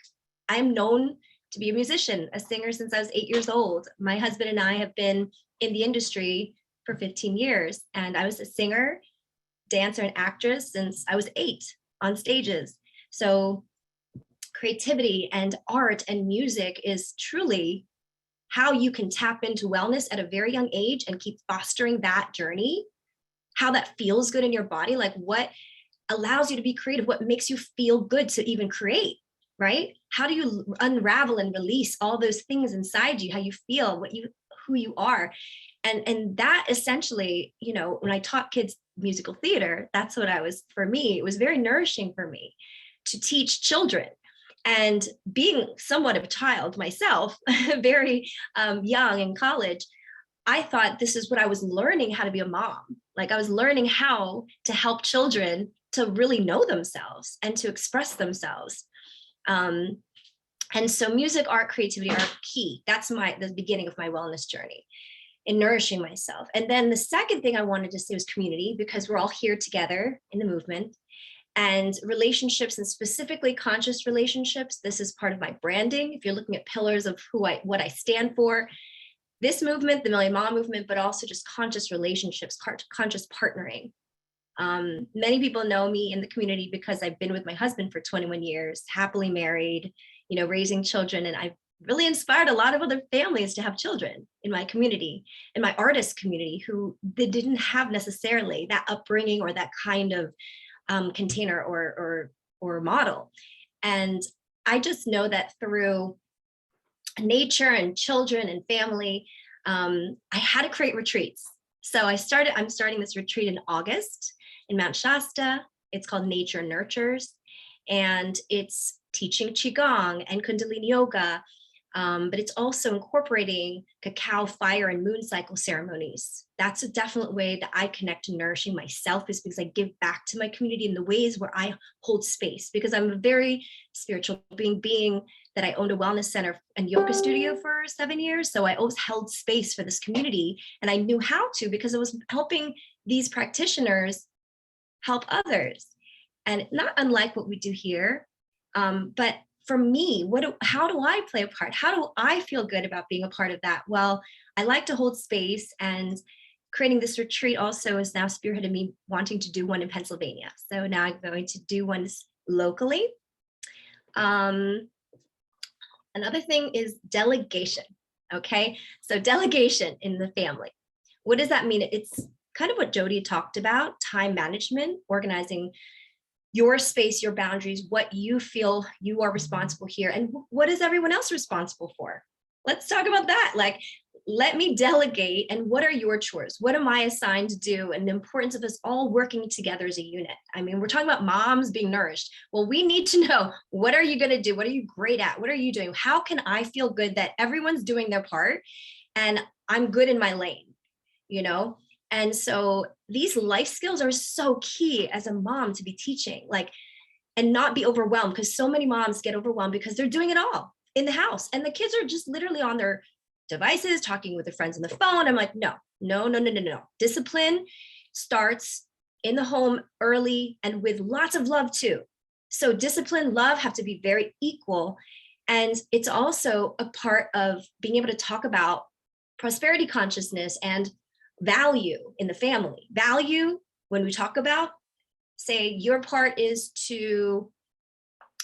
I'm known to be a musician, a singer since I was 8 years old. My husband and I have been in the industry for 15 years, and I was a singer, dancer, and actress since I was 8 on stages. So creativity and art and music is truly how you can tap into wellness at a very young age and keep fostering that journey, how that feels good in your body, like what allows you to be creative, what makes you feel good to even create, right? How do you unravel and release all those things inside you, how you feel, who you are? And that essentially, when I taught kids musical theater, that's what for me, it was very nourishing for me to teach children. And being somewhat of a child myself, very young in college, I thought this is what I was learning, how to be a mom. Like I was learning how to help children to really know themselves and to express themselves. And so music, art, creativity are key. That's the beginning of my wellness journey in nourishing myself. And then the second thing I wanted to say was community, because we're all here together in the movement. And relationships, and specifically conscious relationships. This is part of my branding. If you're looking at pillars of what I stand for, this movement, the Million Mom movement, but also just conscious relationships, conscious partnering. Many people know me in the community because I've been with my husband for 21 years, happily married, raising children. And I've really inspired a lot of other families to have children in my community, in my artist community, who they didn't have necessarily that upbringing or that kind of container or model. And I just know that through nature and children and family, I had to create retreats. So I'm starting this retreat in August in Mount Shasta. It's called Nature Nurtures, and it's teaching Qigong and Kundalini Yoga, but it's also incorporating cacao, fire, and moon cycle ceremonies. That's a definite way that I connect to nourishing myself, is because I give back to my community in the ways where I hold space, because I'm a very spiritual being that I owned a wellness center and yoga studio for 7 years. So I always held space for this community, and I knew how to, because I was helping these practitioners help others. And not unlike what we do here, but for me, how do I play a part? How do I feel good about being a part of that? Well, I like to hold space, and creating this retreat also has now spearheaded me wanting to do one in Pennsylvania. So now I'm going to do one locally. Another thing is delegation. Okay, so delegation in the family. What does that mean? It's kind of what Jody talked about: time management, organizing your space, your boundaries, what you feel you are responsible here, and what is everyone else responsible for? Let's talk about that. Like, let me delegate, and what are your chores? What am I assigned to do? And the importance of us all working together as a unit. I mean, we're talking about moms being nourished. Well, we need to know, what are you going to do? What are you great at? What are you doing? How can I feel good that everyone's doing their part and I'm good in my lane, And so these life skills are so key as a mom to be teaching, and not be overwhelmed, because so many moms get overwhelmed because they're doing it all in the house, and the kids are just literally on their devices, talking with their friends on the phone. I'm like, no. Discipline starts in the home early and with lots of love too. So discipline, love have to be very equal. And it's also a part of being able to talk about prosperity consciousness and value in the family. Value, when we talk about, say, your part is to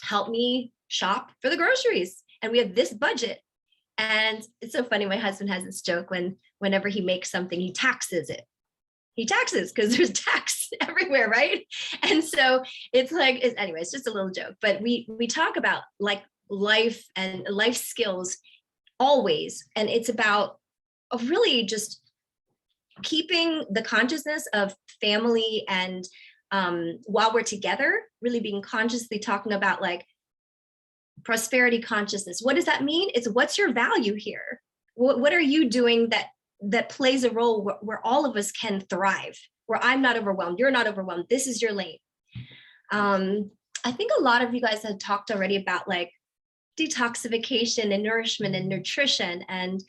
help me shop for the groceries, and we have this budget. And it's so funny, my husband has this joke, whenever he makes something, he taxes it. He taxes because there's tax everywhere, right? And so it's like, anyway, it's just a little joke. But we talk about life and life skills always, and it's about really just keeping the consciousness of family and while we're together, really being consciously talking about like prosperity consciousness. What does that mean? It's what's your value here? What are you doing that plays a role where all of us can thrive, where I'm not overwhelmed, you're not overwhelmed, this is your lane. I think a lot of you guys had talked already about like detoxification and nourishment and nutrition. And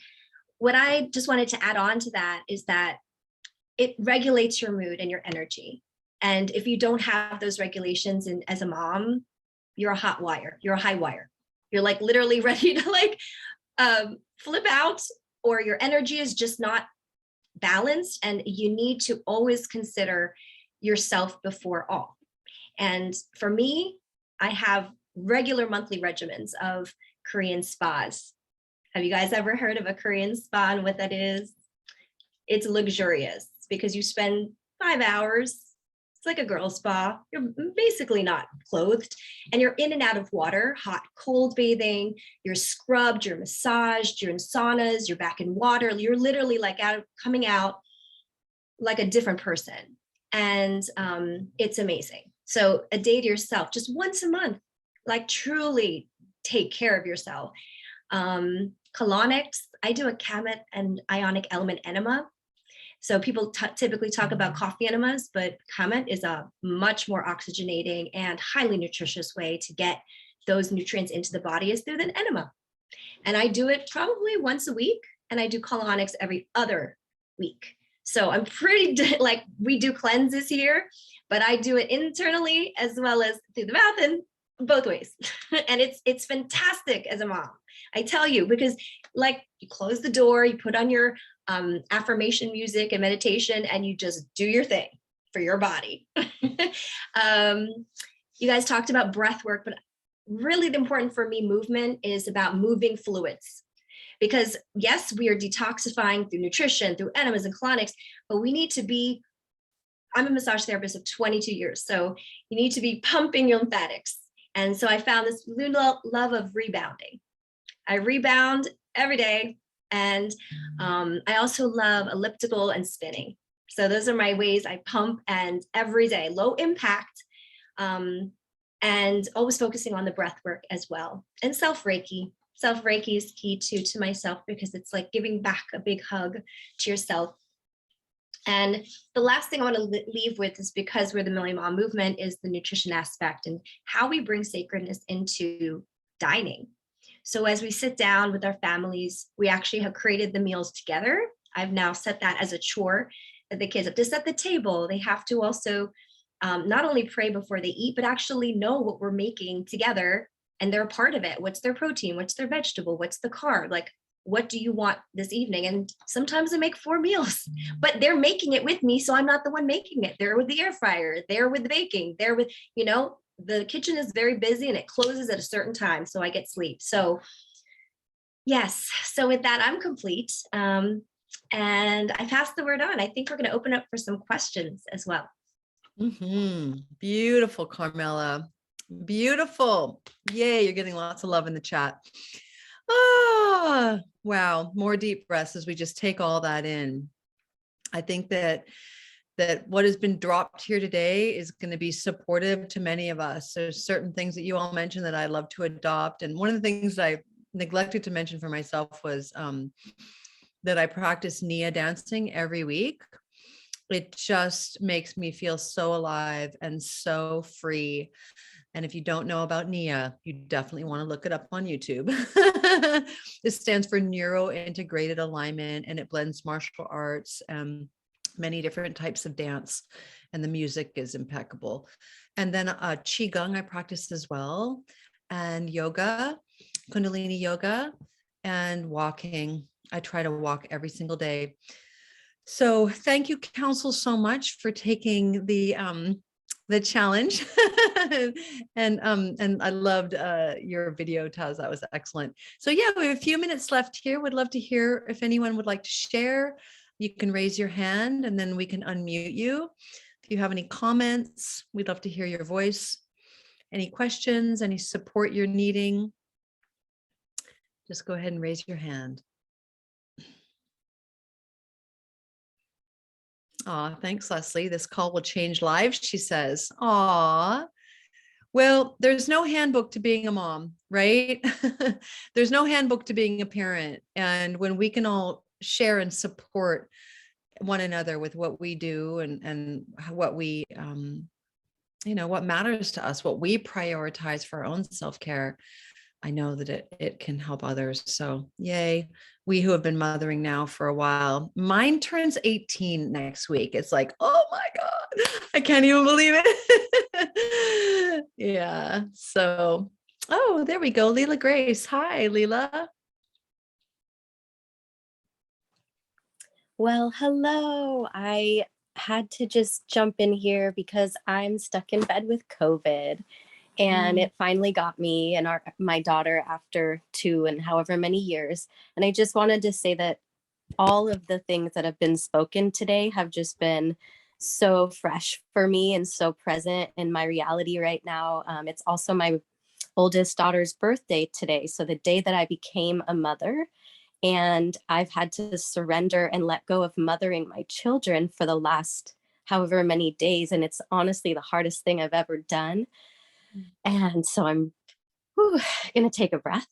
what I just wanted to add on to that is that it regulates your mood and your energy. And if you don't have those regulations, and as a mom, you're a hot wire, you're a high wire. You're like literally ready to like flip out, or your energy is just not balanced. And you need to always consider yourself before all. And for me, I have regular monthly regimens of Korean spas. Have you guys ever heard of a Korean spa and what that is? It's luxurious because you spend 5 hours. It's like a girl spa. You're basically not clothed, and you're in and out of water, hot, cold bathing. You're scrubbed, you're massaged, you're in saunas, you're back in water. You're literally like coming out like a different person. And it's amazing. So a day to yourself, just once a month, like truly take care of yourself. Colonics, I do a Kamet and ionic element enema. So people typically talk about coffee enemas, but Kamet is a much more oxygenating and highly nutritious way to get those nutrients into the body is through an enema. And I do it probably once a week, and I do colonics every other week. So I'm pretty like, we do cleanses here, but I do it internally as well as through the mouth and both ways. And it's fantastic as a mom, I tell you, because like you close the door, you put on your affirmation music and meditation, and you just do your thing for your body. You guys talked about breath work, but really the important for me movement is about moving fluids. Because yes, we are detoxifying through nutrition, through enemas and colonics, but we need to be, I'm a massage therapist of 22 years, so you need to be pumping your lymphatics. And so I found this love of rebounding. I rebound every day. And I also love elliptical and spinning. So those are my ways I pump, and every day, low impact, and always focusing on the breath work as well. And self-Reiki. Self-Reiki is key to myself, because it's like giving back a big hug to yourself. And the last thing I want to leave with is, because we're the Million Mom movement, is the nutrition aspect and how we bring sacredness into dining. So as we sit down with our families, we actually have created the meals together. I've now set that as a chore that the kids have to set the table. They have to also not only pray before they eat, but actually know what we're making together, and they're a part of it. What's their protein? What's their vegetable? What's the carb? Like, what do you want this evening? And sometimes I make 4 meals, but they're making it with me. So I'm not the one making it. They're with the air fryer, they're with the baking, they're with, the kitchen is very busy and it closes at a certain time. So I get sleep. So yes. So with that, I'm complete. And I pass the word on. I think we're going to open up for some questions as well. Beautiful, Carmela. Beautiful. Yay. You're getting lots of love in the chat. Ah, wow. More deep breaths as we just take all that in. I think that what has been dropped here today is going to be supportive to many of us. There's certain things that you all mentioned that I love to adopt. And one of the things I neglected to mention for myself was that I practice Nia dancing every week. It just makes me feel so alive and so free. And if you don't know about Nia, you definitely want to look it up on YouTube. This stands for Neuro Integrated Alignment, and it blends martial arts and many different types of dance, and the music is impeccable. And then Qigong I practice as well, and yoga, Kundalini yoga, and walking. I try to walk every single day. So thank you, Council, so much for taking the challenge. and I loved your video, Taz. That was excellent. So yeah, we have a few minutes left here. Would love to hear if anyone would like to share. You can raise your hand and then we can unmute you. If you have any comments, we'd love to hear your voice. Any questions, any support you're needing, just go ahead and raise your hand. Aw, thanks, Leslie. This call will change lives, she says. Aw. Well, there's no handbook to being a mom, right? There's no handbook to being a parent. And when we can all share and support one another with what we do and what we what matters to us, what we prioritize for our own self-care, I know that it can help others. So yay. We who have been mothering now for a while. Mine turns 18 next week. It's like, oh my God, I can't even believe it. Yeah. So, oh, there we go. Leela Grace. Hi, Leela. Well, hello. I had to just jump in here because I'm stuck in bed with COVID, and it finally got me and my daughter after 2 and however many years. And I just wanted to say that all of the things that have been spoken today have just been so fresh for me and so present in my reality right now. It's also my oldest daughter's birthday today, so the day that I became a mother. And I've had to surrender and let go of mothering my children for the last however many days. And it's honestly the hardest thing I've ever done. And so I'm going to take a breath.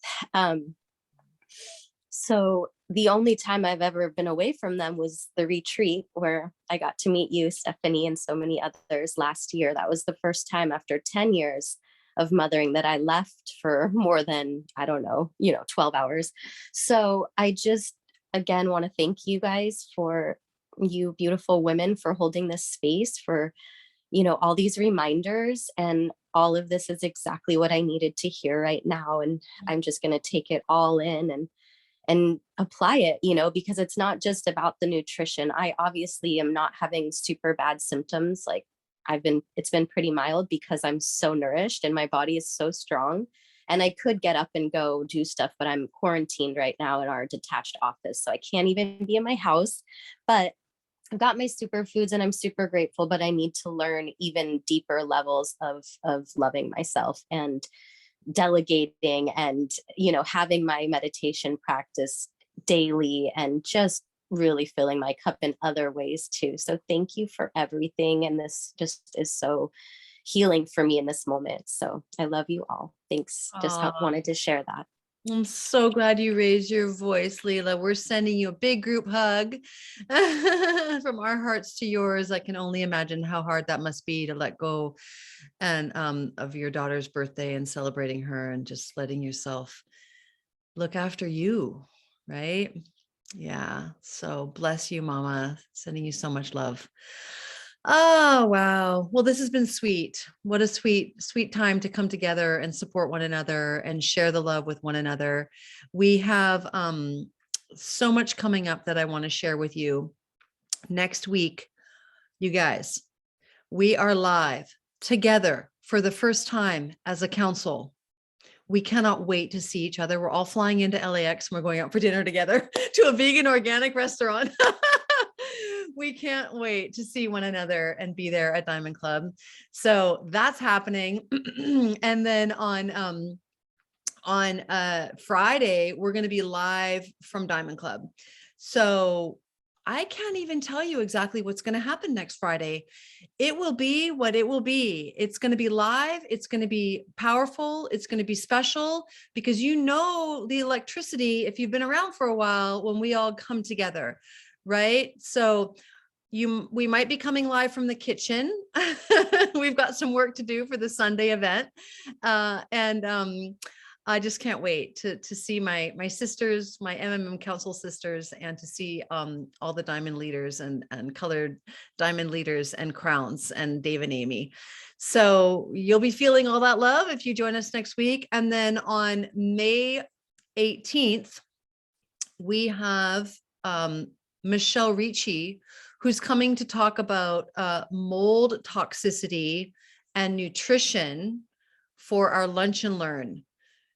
So the only time I've ever been away from them was the retreat where I got to meet you, Stephanie, and so many others last year. That was the first time after 10 years of mothering that I left for more than, I don't know, 12 hours. So I just, again, want to thank you guys, for you beautiful women, for holding this space, for, all these reminders. And all of this is exactly what I needed to hear right now. And I'm just going to take it all in and apply it, because it's not just about the nutrition. I obviously am not having super bad symptoms. Like it's been pretty mild because I'm so nourished and my body is so strong. And I could get up and go do stuff, but I'm quarantined right now in our detached office. So I can't even be in my house, but I've got my superfoods and I'm super grateful, but I need to learn even deeper levels of loving myself and delegating and, having my meditation practice daily and just really filling my cup in other ways too. So thank you for everything. And this just is so healing for me in this moment. So I love you all. Thanks. Just wanted to share that. I'm so glad you raised your voice, Leela. We're sending you a big group hug from our hearts to yours. I can only imagine how hard that must be to let go and of your daughter's birthday and celebrating her and just letting yourself look after you, right? Yeah. So bless you, Mama. Sending you so much love. Oh, wow. Well, this has been sweet. What a sweet, sweet time to come together and support one another and share the love with one another. We have so much coming up that I want to share with you. Next week, you guys, we are live together for the first time as a council. We cannot wait to see each other. We're all flying into LAX and we're going out for dinner together to a vegan organic restaurant. We can't wait to see one another and be there at Diamond Club. So that's happening. And then on Friday, we're going to be live from Diamond Club. So I can't even tell you exactly what's going to happen next Friday. It will be what it will be. It's going to be live. It's going to be powerful. It's going to be special because the electricity, if you've been around for a while, when we all come together, right? So we might be coming live from the kitchen. We've got some work to do for the Sunday event. I just can't wait to see my sisters, my MMM Council sisters, and to see all the Diamond leaders and colored Diamond leaders and crowns and Dave and Amy. So you'll be feeling all that love if you join us next week. And then on May 18th, we have Michelle Ricci, who's coming to talk about mold toxicity and nutrition for our Lunch and Learn.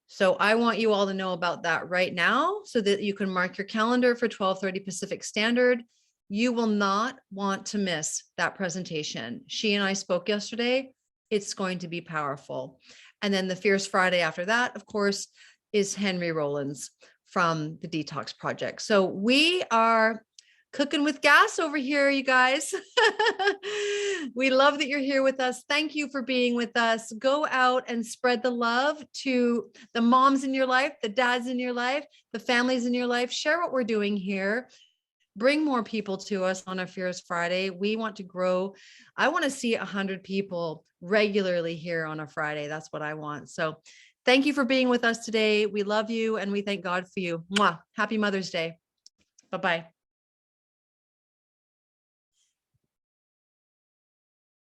So I want you all to know about that right now so that you can mark your calendar for 12:30 Pacific Standard. You will not want to miss that presentation. She and I spoke yesterday. It's going to be powerful. And then the Fierce Friday after that, of course, is Henry Rollins from the Detox Project. So we are cooking with gas over here, you guys. We love that you're here with us. Thank you for being with us. Go out and spread the love to the moms in your life, the dads in your life, the families in your life. Share what we're doing here. Bring more people to us on a Fierce Friday. We want to grow. I want to see 100 people regularly here on a Friday. That's what I want. So thank you for being with us today. We love you and we thank God for you. Mwah. Happy Mother's Day. Bye-bye.